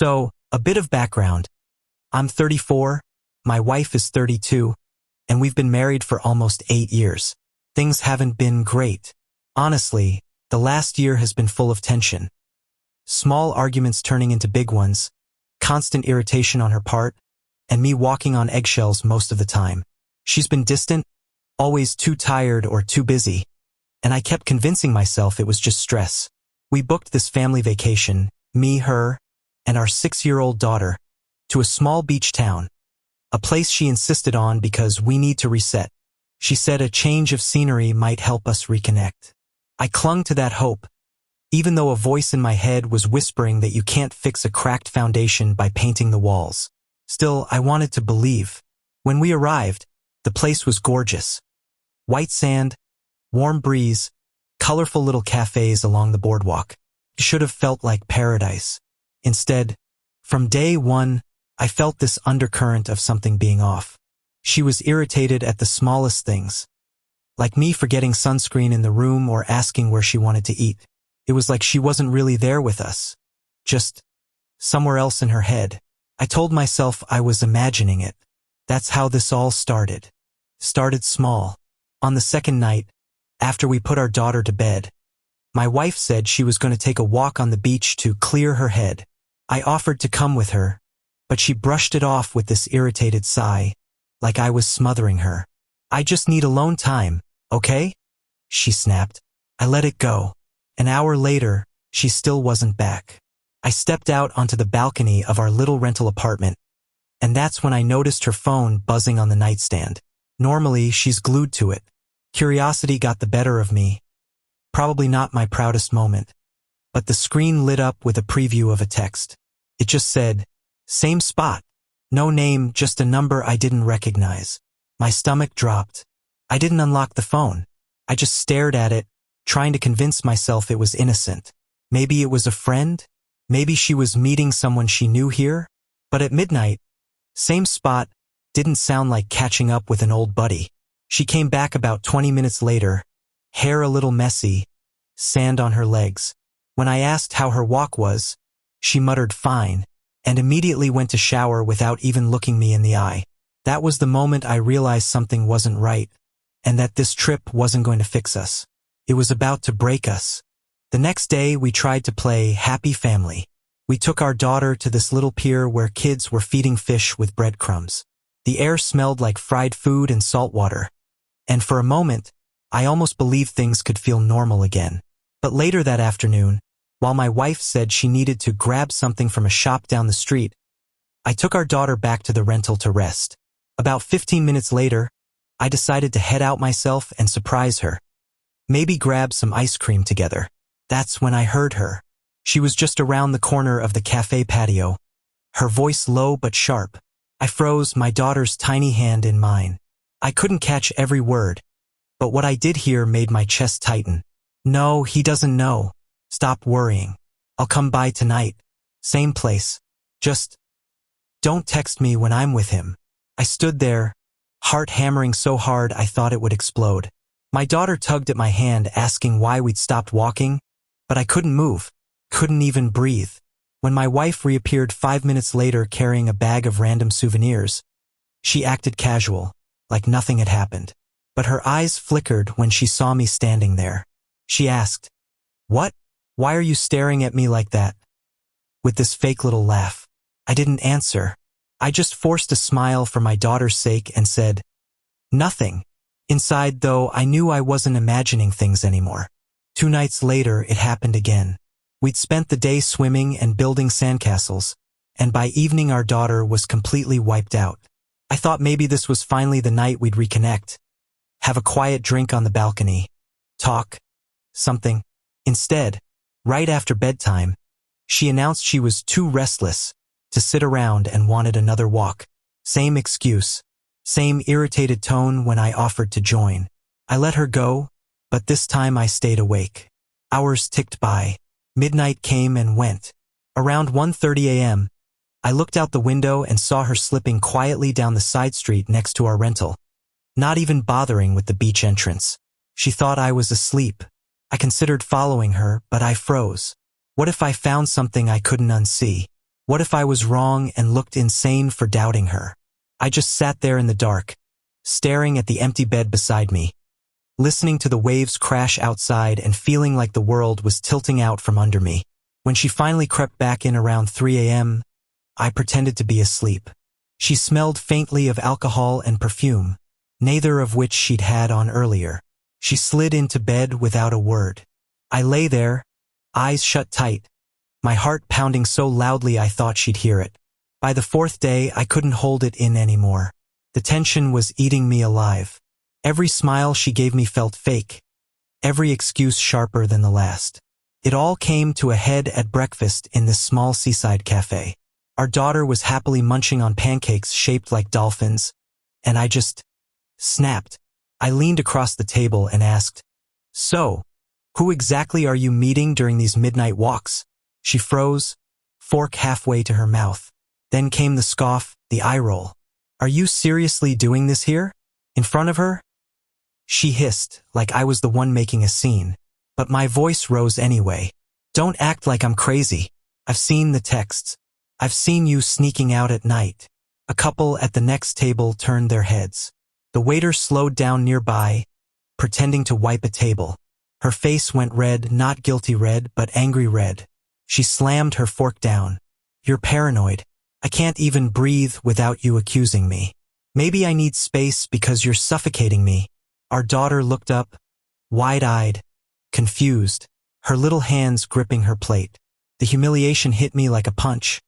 So, a bit of background. I'm 34, my wife is 32, and we've been married for almost 8 years. Things haven't been great. Honestly, the last year has been full of tension. Small arguments turning into big ones, constant irritation on her part, and me walking on eggshells most of the time. She's been distant, always too tired or too busy, and I kept convincing myself it was just stress. We booked this family vacation, me, her, and our 6-year-old daughter, to a small beach town, a place she insisted on because we need to reset. She said a change of scenery might help us reconnect. I clung to that hope, even though a voice in my head was whispering that you can't fix a cracked foundation by painting the walls. Still, I wanted to believe. When we arrived, the place was gorgeous. White sand, warm breeze, colorful little cafes along the boardwalk. It should have felt like paradise. Instead, from day one, I felt this undercurrent of something being off. She was irritated at the smallest things, like me forgetting sunscreen in the room or asking where she wanted to eat. It was like she wasn't really there with us, just somewhere else in her head. I told myself I was imagining it. That's how this all started. Started small. On the second night, after we put our daughter to bed, my wife said she was going to take a walk on the beach to clear her head. I offered to come with her, but she brushed it off with this irritated sigh, like I was smothering her. "I just need alone time, okay?" she snapped. I let it go. An hour later, she still wasn't back. I stepped out onto the balcony of our little rental apartment, and that's when I noticed her phone buzzing on the nightstand. Normally, she's glued to it. Curiosity got the better of me. Probably not my proudest moment. But the screen lit up with a preview of a text. It just said, "Same spot." No name, just a number I didn't recognize. My stomach dropped. I didn't unlock the phone. I just stared at it, trying to convince myself it was innocent. Maybe it was a friend? Maybe she was meeting someone she knew here? But at midnight, same spot didn't sound like catching up with an old buddy. She came back about 20 minutes later, hair a little messy, sand on her legs. When I asked how her walk was, she muttered fine, and immediately went to shower without even looking me in the eye. That was the moment I realized something wasn't right, and that this trip wasn't going to fix us. It was about to break us. The next day, we tried to play happy family. We took our daughter to this little pier where kids were feeding fish with breadcrumbs. The air smelled like fried food and salt water. And for a moment, I almost believed things could feel normal again. But later that afternoon, while my wife said she needed to grab something from a shop down the street, I took our daughter back to the rental to rest. About 15 minutes later, I decided to head out myself and surprise her. Maybe grab some ice cream together. That's when I heard her. She was just around the corner of the cafe patio, her voice low but sharp. I froze, my daughter's tiny hand in mine. I couldn't catch every word, but what I did hear made my chest tighten. "No, he doesn't know. Stop worrying. I'll come by tonight. Same place. Just don't text me when I'm with him." I stood there, heart hammering so hard I thought it would explode. My daughter tugged at my hand asking why we'd stopped walking, but I couldn't move, couldn't even breathe. When my wife reappeared 5 minutes later carrying a bag of random souvenirs, she acted casual, like nothing had happened. But her eyes flickered when she saw me standing there. She asked, "What? Why are you staring at me like that?" With this fake little laugh. I didn't answer. I just forced a smile for my daughter's sake and said, "Nothing." Inside, though, I knew I wasn't imagining things anymore. 2 nights later, it happened again. We'd spent the day swimming and building sandcastles, and by evening our daughter was completely wiped out. I thought maybe this was finally the night we'd reconnect, have a quiet drink on the balcony, talk, something. Instead, right after bedtime, she announced she was too restless to sit around and wanted another walk. Same excuse, same irritated tone when I offered to join. I let her go, but this time I stayed awake. Hours ticked by. Midnight came and went. Around 1:30 a.m., I looked out the window and saw her slipping quietly down the side street next to our rental, not even bothering with the beach entrance. She thought I was asleep. I considered following her, but I froze. What if I found something I couldn't unsee? What if I was wrong and looked insane for doubting her? I just sat there in the dark, staring at the empty bed beside me, listening to the waves crash outside and feeling like the world was tilting out from under me. When she finally crept back in around 3 a.m., I pretended to be asleep. She smelled faintly of alcohol and perfume, neither of which she'd had on earlier. She slid into bed without a word. I lay there, eyes shut tight, my heart pounding so loudly I thought she'd hear it. By the fourth day, I couldn't hold it in anymore. The tension was eating me alive. Every smile she gave me felt fake, every excuse sharper than the last. It all came to a head at breakfast in this small seaside cafe. Our daughter was happily munching on pancakes shaped like dolphins, and I just snapped. I leaned across the table and asked, "So, who exactly are you meeting during these midnight walks?" She froze, fork halfway to her mouth. Then came the scoff, the eye roll. "Are you seriously doing this here? In front of her?" She hissed, like I was the one making a scene. But my voice rose anyway. "Don't act like I'm crazy. I've seen the texts. I've seen you sneaking out at night." A couple at the next table turned their heads. The waiter slowed down nearby, pretending to wipe a table. Her face went red, not guilty red, but angry red. She slammed her fork down. "You're paranoid. I can't even breathe without you accusing me. Maybe I need space because you're suffocating me." Our daughter looked up, wide-eyed, confused, her little hands gripping her plate. The humiliation hit me like a punch.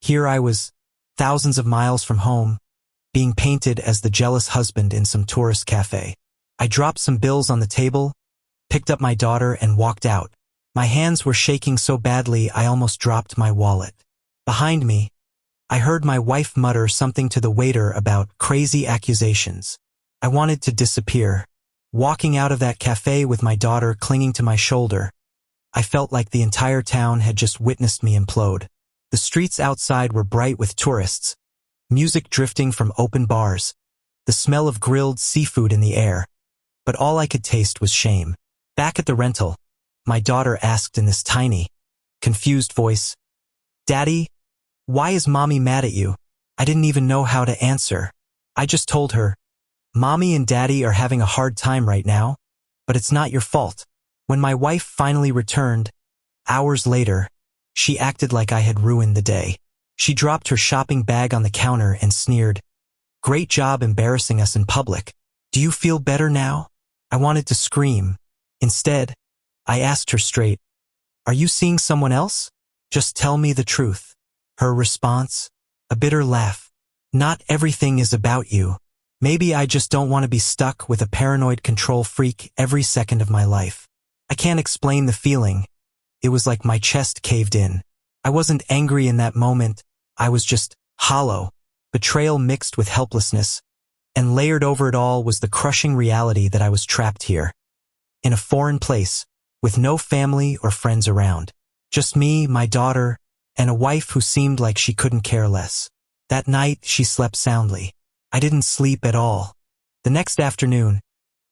Here I was, thousands of miles from home, being painted as the jealous husband in some tourist cafe. I dropped some bills on the table, picked up my daughter, and walked out. My hands were shaking so badly I almost dropped my wallet. Behind me, I heard my wife mutter something to the waiter about crazy accusations. I wanted to disappear. Walking out of that cafe with my daughter clinging to my shoulder, I felt like the entire town had just witnessed me implode. The streets outside were bright with tourists, music drifting from open bars, the smell of grilled seafood in the air. But all I could taste was shame. Back at the rental, my daughter asked in this tiny, confused voice, "Daddy, why is Mommy mad at you?" I didn't even know how to answer. I just told her, "Mommy and Daddy are having a hard time right now, but it's not your fault." When my wife finally returned, hours later, she acted like I had ruined the day. She dropped her shopping bag on the counter and sneered, "Great job embarrassing us in public. Do you feel better now?" I wanted to scream. Instead, I asked her straight, "Are you seeing someone else? Just tell me the truth." Her response? A bitter laugh. "Not everything is about you. Maybe I just don't want to be stuck with a paranoid control freak every second of my life." I can't explain the feeling. It was like my chest caved in. I wasn't angry in that moment. I was just hollow, betrayal mixed with helplessness, and layered over it all was the crushing reality that I was trapped here, in a foreign place, with no family or friends around. Just me, my daughter, and a wife who seemed like she couldn't care less. That night, she slept soundly. I didn't sleep at all. The next afternoon,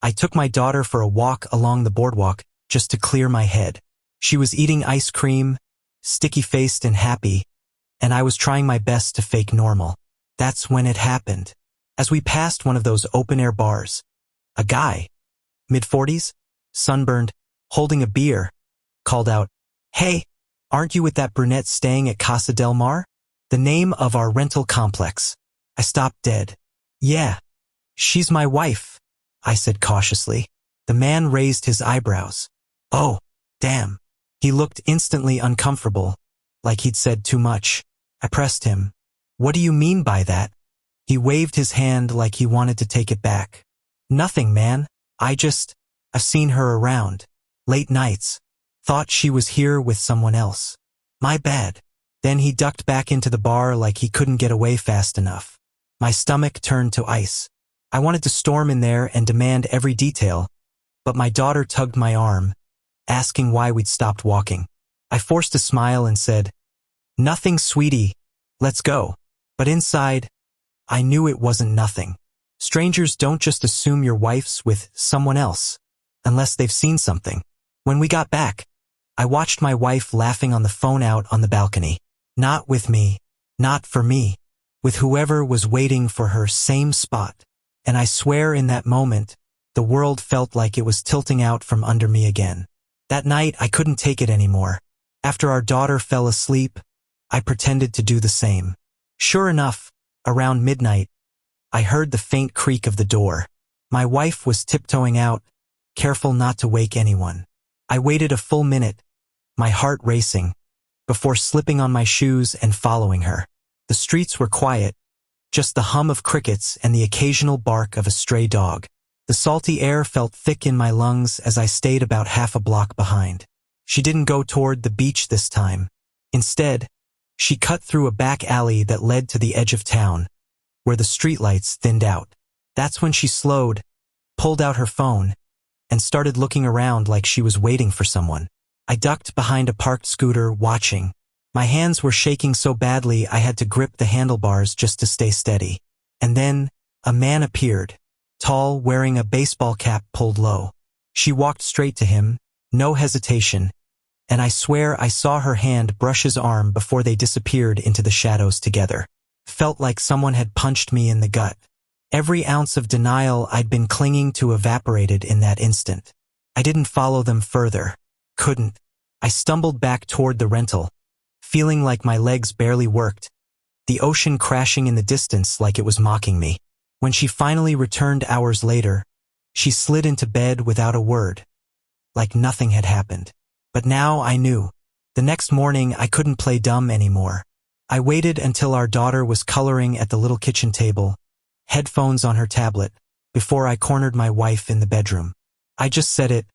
I took my daughter for a walk along the boardwalk just to clear my head. She was eating ice cream, sticky-faced and happy, and I was trying my best to fake normal. That's when it happened. As we passed one of those open-air bars, a guy, mid-40s, sunburned, holding a beer, called out, "Hey, aren't you with that brunette staying at Casa del Mar?" The name of our rental complex. I stopped dead. "Yeah, she's my wife," I said cautiously. The man raised his eyebrows. "Oh, damn." He looked instantly uncomfortable, like he'd said too much. I pressed him. "What do you mean by that?" He waved his hand like he wanted to take it back. "Nothing, man. I've seen her around. Late nights. Thought she was here with someone else. My bad." Then he ducked back into the bar like he couldn't get away fast enough. My stomach turned to ice. I wanted to storm in there and demand every detail, but my daughter tugged my arm, asking why we'd stopped walking. I forced a smile and said, "Nothing, sweetie. Let's go." But inside, I knew it wasn't nothing. Strangers don't just assume your wife's with someone else, unless they've seen something. When we got back, I watched my wife laughing on the phone out on the balcony. Not with me, not for me, with whoever was waiting for her same spot. And I swear in that moment, the world felt like it was tilting out from under me again. That night, I couldn't take it anymore. After our daughter fell asleep, I pretended to do the same. Sure enough, around midnight, I heard the faint creak of the door. My wife was tiptoeing out, careful not to wake anyone. I waited a full minute, my heart racing, before slipping on my shoes and following her. The streets were quiet, just the hum of crickets and the occasional bark of a stray dog. The salty air felt thick in my lungs as I stayed about half a block behind. She didn't go toward the beach this time. Instead, she cut through a back alley that led to the edge of town, where the streetlights thinned out. That's when she slowed, pulled out her phone, and started looking around like she was waiting for someone. I ducked behind a parked scooter, watching. My hands were shaking so badly I had to grip the handlebars just to stay steady. And then, a man appeared, tall, wearing a baseball cap pulled low. She walked straight to him, no hesitation, and I swear I saw her hand brush his arm before they disappeared into the shadows together. Felt like someone had punched me in the gut. Every ounce of denial I'd been clinging to evaporated in that instant. I didn't follow them further. Couldn't. I stumbled back toward the rental, feeling like my legs barely worked, the ocean crashing in the distance like it was mocking me. When she finally returned hours later, she slid into bed without a word, like nothing had happened. But now I knew. The next morning I couldn't play dumb anymore. I waited until our daughter was coloring at the little kitchen table, headphones on her tablet, before I cornered my wife in the bedroom. I just said it.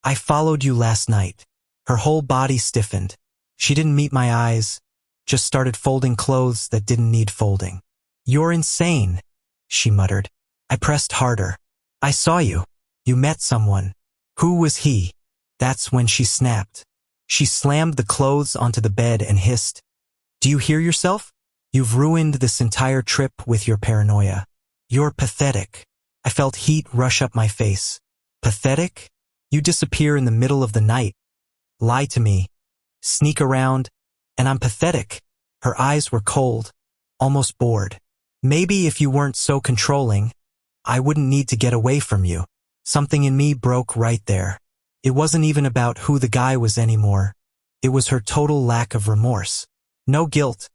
I followed you last night. Her whole body stiffened. She didn't meet my eyes, just started folding clothes that didn't need folding. You're insane, she muttered. I pressed harder. I saw you. You met someone. Who was he? That's when she snapped. She slammed the clothes onto the bed and hissed, "Do you hear yourself? You've ruined this entire trip with your paranoia. You're pathetic." I felt heat rush up my face. Pathetic? You disappear in the middle of the night, lie to me, sneak around, and I'm pathetic. Her eyes were cold, almost bored. Maybe if you weren't so controlling, I wouldn't need to get away from you. Something in me broke right there. It wasn't even about who the guy was anymore. It was her total lack of remorse. No guilt,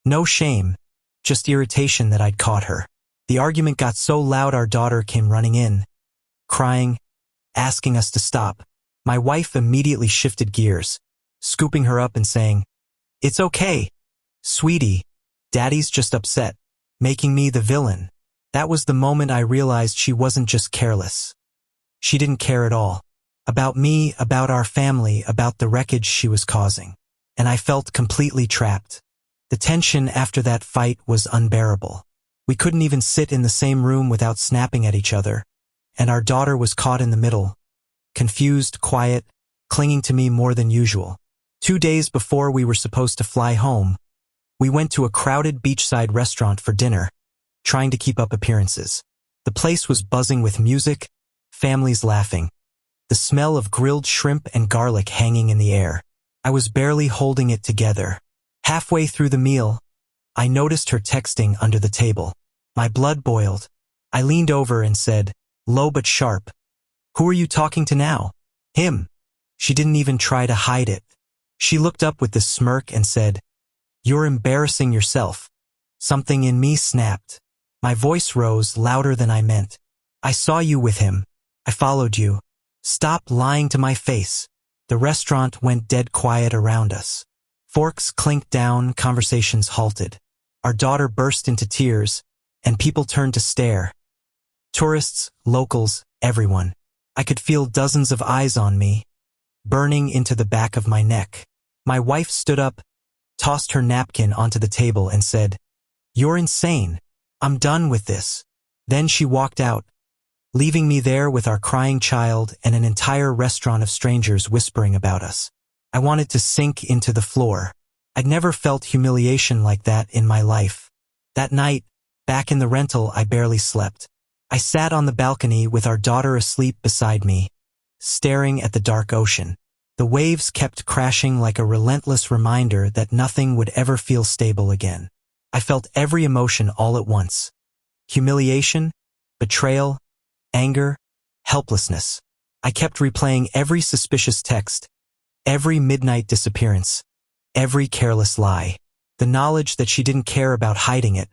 no shame, just irritation that I'd caught her. The argument got so loud our daughter came running in, crying, asking us to stop. My wife immediately shifted gears, scooping her up and saying, "It's okay, sweetie. Daddy's just upset," making me the villain. That was the moment I realized she wasn't just careless. She didn't care at all. About me, about our family, about the wreckage she was causing. And I felt completely trapped. The tension after that fight was unbearable. We couldn't even sit in the same room without snapping at each other. And our daughter was caught in the middle, confused, quiet, clinging to me more than usual. 2 days before we were supposed to fly home, we went to a crowded beachside restaurant for dinner, trying to keep up appearances. The place was buzzing with music, families laughing, the smell of grilled shrimp and garlic hanging in the air. I was barely holding it together. Halfway through the meal, I noticed her texting under the table. My blood boiled. I leaned over and said, low but sharp, "Who are you talking to now?" "Him." She didn't even try to hide it. She looked up with this smirk and said, "You're embarrassing yourself." Something in me snapped. My voice rose louder than I meant. "I saw you with him. I followed you. Stop lying to my face." The restaurant went dead quiet around us. Forks clinked down, conversations halted. Our daughter burst into tears, and people turned to stare. Tourists, locals, everyone. I could feel dozens of eyes on me, burning into the back of my neck. My wife stood up, tossed her napkin onto the table and said, "You're insane. I'm done with this." Then she walked out, leaving me there with our crying child and an entire restaurant of strangers whispering about us. I wanted to sink into the floor. I'd never felt humiliation like that in my life. That night, back in the rental, I barely slept. I sat on the balcony with our daughter asleep beside me, staring at the dark ocean. The waves kept crashing like a relentless reminder that nothing would ever feel stable again. I felt every emotion all at once. Humiliation, betrayal, anger, helplessness. I kept replaying every suspicious text, every midnight disappearance, every careless lie. The knowledge that she didn't care about hiding it,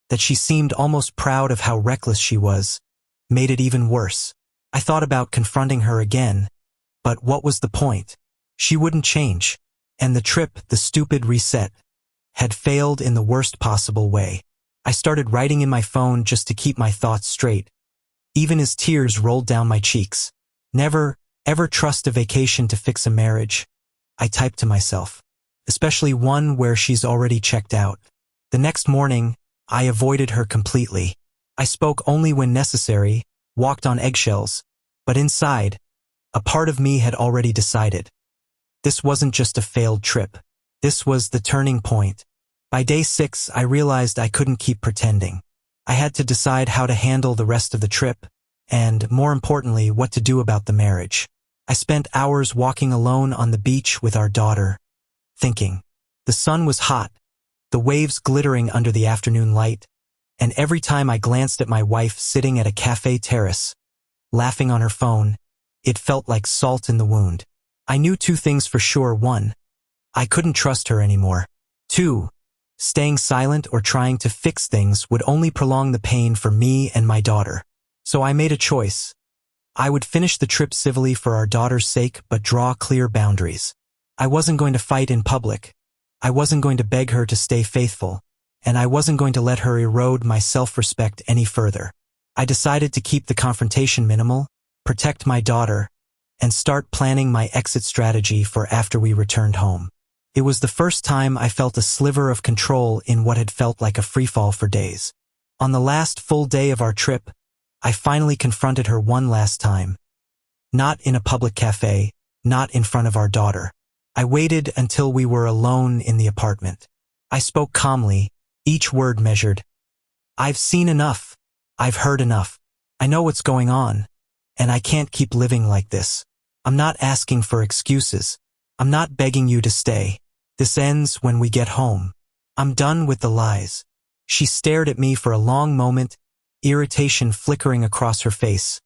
that she seemed almost proud of how reckless she was, made it even worse. I thought about confronting her again, but what was the point? She wouldn't change, and the trip, the stupid reset, had failed in the worst possible way. I started writing in my phone just to keep my thoughts straight, even as tears rolled down my cheeks. Never, ever trust a vacation to fix a marriage, I typed to myself, especially one where she's already checked out. The next morning, I avoided her completely. I spoke only when necessary, walked on eggshells, but inside, a part of me had already decided. This wasn't just a failed trip. This was the turning point. By day 6, I realized I couldn't keep pretending. I had to decide how to handle the rest of the trip, and, more importantly, what to do about the marriage. I spent hours walking alone on the beach with our daughter, thinking. The sun was hot, the waves glittering under the afternoon light, and every time I glanced at my wife sitting at a cafe terrace, laughing on her phone, it felt like salt in the wound. I knew 2 things for sure. 1, I couldn't trust her anymore. 2, staying silent or trying to fix things would only prolong the pain for me and my daughter. So I made a choice. I would finish the trip civilly for our daughter's sake, but draw clear boundaries. I wasn't going to fight in public. I wasn't going to beg her to stay faithful, and I wasn't going to let her erode my self-respect any further. I decided to keep the confrontation minimal, protect my daughter, and start planning my exit strategy for after we returned home. It was the first time I felt a sliver of control in what had felt like a freefall for days. On the last full day of our trip, I finally confronted her one last time. Not in a public cafe, not in front of our daughter. I waited until we were alone in the apartment. I spoke calmly, each word measured. I've seen enough. I've heard enough. I know what's going on, and I can't keep living like this. I'm not asking for excuses. I'm not begging you to stay. This ends when we get home. I'm done with the lies. She stared at me for a long moment, irritation flickering across her face,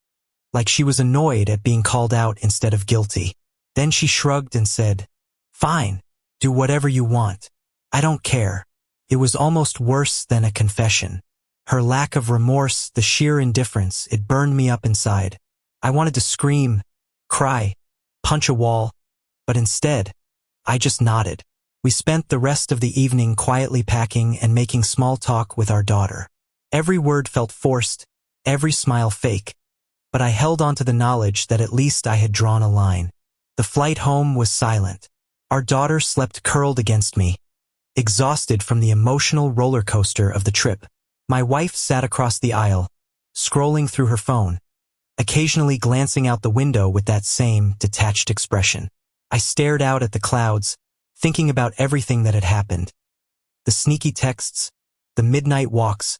like she was annoyed at being called out instead of guilty. Then she shrugged and said, "Fine, do whatever you want. I don't care." It was almost worse than a confession. Her lack of remorse, the sheer indifference, it burned me up inside. I wanted to scream, cry, punch a wall, but instead, I just nodded. We spent the rest of the evening quietly packing and making small talk with our daughter. Every word felt forced, every smile fake, but I held on to the knowledge that at least I had drawn a line. The flight home was silent. Our daughter slept curled against me, exhausted from the emotional roller coaster of the trip. My wife sat across the aisle, scrolling through her phone, occasionally glancing out the window with that same detached expression. I stared out at the clouds, thinking about everything that had happened. The sneaky texts, the midnight walks,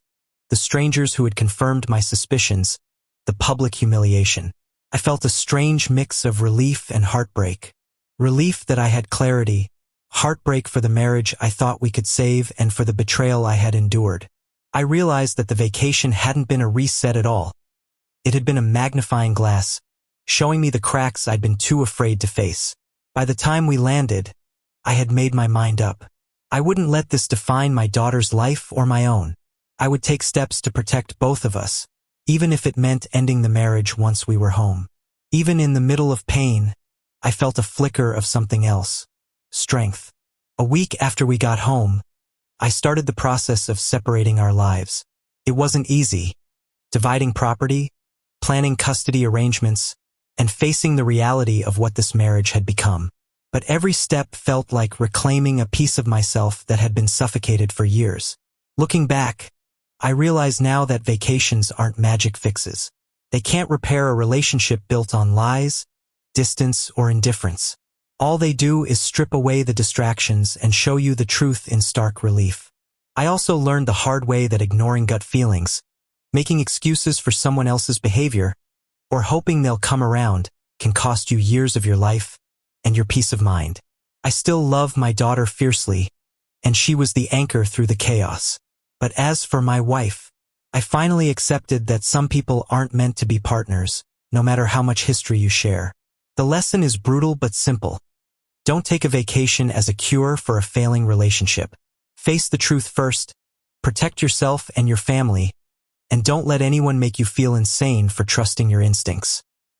the strangers who had confirmed my suspicions, the public humiliation. I felt a strange mix of relief and heartbreak. Relief that I had clarity, heartbreak for the marriage I thought we could save and for the betrayal I had endured. I realized that the vacation hadn't been a reset at all. It had been a magnifying glass, showing me the cracks I'd been too afraid to face. By the time we landed, I had made my mind up. I wouldn't let this define my daughter's life or my own. I would take steps to protect both of us, even if it meant ending the marriage once we were home. Even in the middle of pain, I felt a flicker of something else. Strength. A week after we got home, I started the process of separating our lives. It wasn't easy. Dividing property, planning custody arrangements, and facing the reality of what this marriage had become. But every step felt like reclaiming a piece of myself that had been suffocated for years. Looking back, I realize now that vacations aren't magic fixes. They can't repair a relationship built on lies, distance, or indifference. All they do is strip away the distractions and show you the truth in stark relief. I also learned the hard way that ignoring gut feelings, making excuses for someone else's behavior, or hoping they'll come around, can cost you years of your life and your peace of mind. I still love my daughter fiercely, and she was the anchor through the chaos. But as for my wife, I finally accepted that some people aren't meant to be partners, no matter how much history you share. The lesson is brutal but simple. Don't take a vacation as a cure for a failing relationship. Face the truth first, protect yourself and your family, and don't let anyone make you feel insane for trusting your instincts.